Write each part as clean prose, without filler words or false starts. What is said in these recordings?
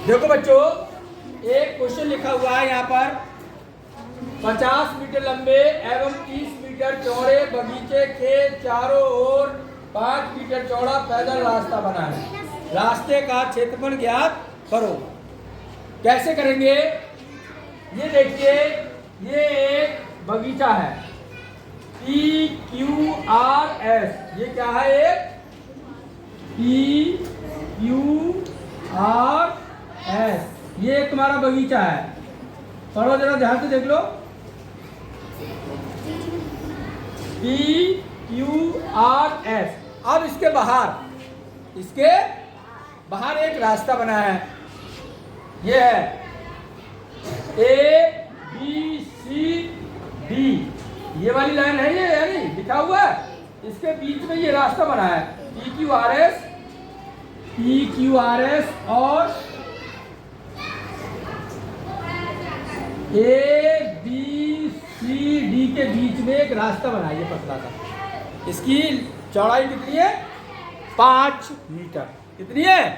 देखो बच्चों, एक क्वेश्चन लिखा हुआ है यहाँ पर। 50 मीटर लंबे एवं 30 मीटर चौड़े बगीचे के चारों ओर 5 मीटर चौड़ा पैदल रास्ता बना है। रास्ते का क्षेत्रफल ज्ञात करो। कैसे करेंगे? ये देखिए, ये एक बगीचा है। PQRS, ये क्या है? एक PQRS, ये एक तुम्हारा बगीचा है। पढ़ो जरा ध्यान से देख लो। PQRS। अब इसके बाहर एक रास्ता बना है। ये है ABCD, ये वाली लाइन है, ये यानी लिखा हुआ है। इसके बीच में ये रास्ता बना है। PQRS और ABCD के बीच में एक रास्ता बना है, ये पतला सा। इसकी चौड़ाई कितनी है? 5 मीटर। कितनी है?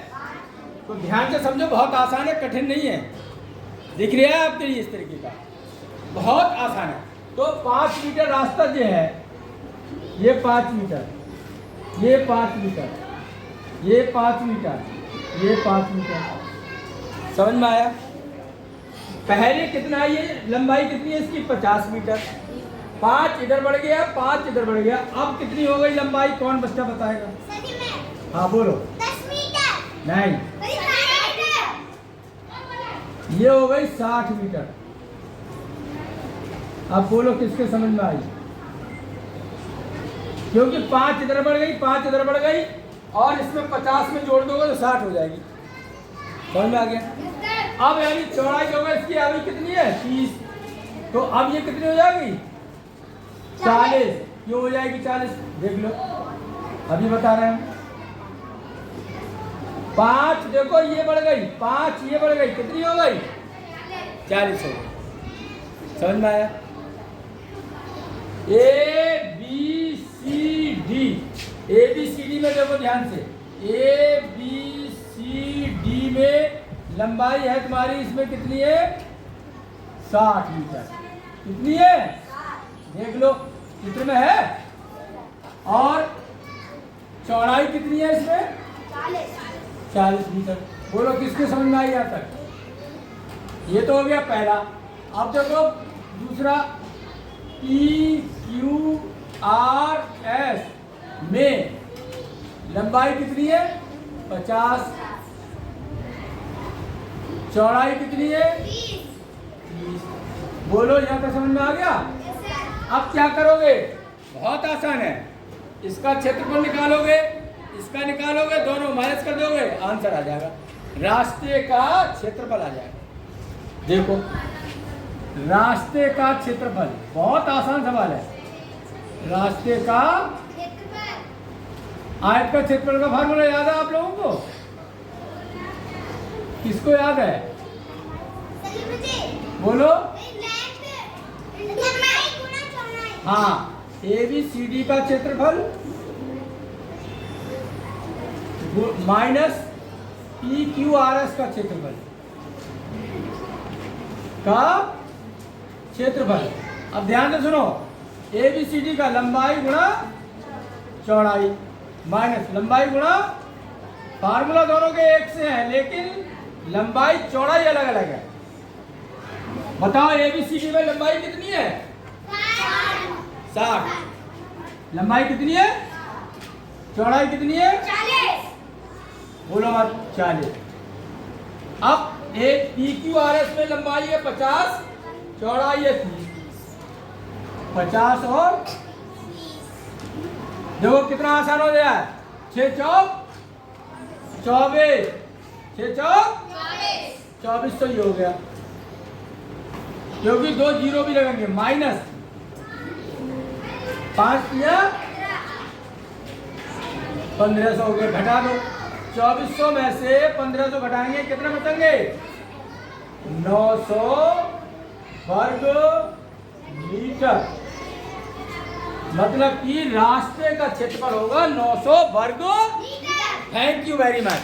तो ध्यान से समझो, बहुत आसान है, कठिन नहीं है। दिख रहा है आपके लिए? इस तरीके का बहुत आसान है। तो 5 मीटर रास्ता जो है, ये 5 मीटर, ये 5 मीटर, ये 5 मीटर, ये 5 मीटर। समझ में आया? पहले कितना है? ये लंबाई कितनी है इसकी? 50 मीटर। 5 इधर बढ़ गया, 5 इधर बढ़ गया। अब कितनी हो गई लंबाई? कौन बच्चा बताएगा? हाँ बोलो। 10 मीटर। नहीं, ये हो गई 60 मीटर। अब बोलो किसके समझ में आई? क्योंकि 5 इधर बढ़ गई, 5 इधर बढ़ गई, और इसमें 50 में जोड़ दोगे तो 60 हो जाएगी। समझ में आ गया? अब यानी चौड़ाई जो है इसकी अभी कितनी है? 30। तो अब ये कितनी हो जाएगी? 40। क्यों हो जाएगी 40? देख लो, अभी बता रहे हैं। 5 देखो, ये बढ़ गई, 5 ये बढ़ गई, कितनी हो गई? 40 हो गई। समझ में आया? ABCD में देखो ध्यान से। ABCD में लंबाई है तुम्हारी, इसमें कितनी है? 60 मीटर। कितनी है? देख लो चित्र में है। और चौड़ाई कितनी है इसमें? 40 मीटर। बोलो किसके समझ में आई यहाँ तक? ये तो हो गया पहला। अब देखो दूसरा। PQRS में लंबाई कितनी है? 50। चौड़ाई कितनी है? 30। बोलो यहाँ तक समझ में आ गया? अब क्या करोगे? बहुत आसान है। इसका क्षेत्रफल निकालोगे, इसका निकालोगे, दोनों माइनस कर दोगे, आंसर आ जाएगा। रास्ते का क्षेत्रफल आ जाएगा। देखो, रास्ते का क्षेत्रफल, बहुत आसान सवाल है। रास्ते का आयत का क्षेत्रफल का फार्मूला याद है आप लोगों को? किसको याद है? बोलो। हाँ, ABCD का क्षेत्रफल माइनस PQRS का क्षेत्रफल अब ध्यान से सुनो। ABCD का लंबाई गुणा चौड़ाई माइनस लंबाई गुणा, फार्मूला दोनों के एक से है, लेकिन लंबाई चौड़ाई अलग अलग है। बताओ ABCD में लंबाई कितनी है? 60। लंबाई कितनी है? चौड़ाई कितनी है? 40। बोलो मत। 40। अब एक PQRS में लंबाई है 50, चौड़ाई है 30। 50 और देखो कितना आसान हो गया है। 6 चौक 24, 6 चौक 24, तो ये हो गया। क्योंकि 2 जीरो भी लगेंगे। माइनस 5 किया 1500 हो गया। घटा दो, 2400 में से 1500 घटाएंगे, कितना बचेंगे? 900 वर्ग मीटर। मतलब कि रास्ते का क्षेत्रफल होगा 900 वर्ग। Thank you very much.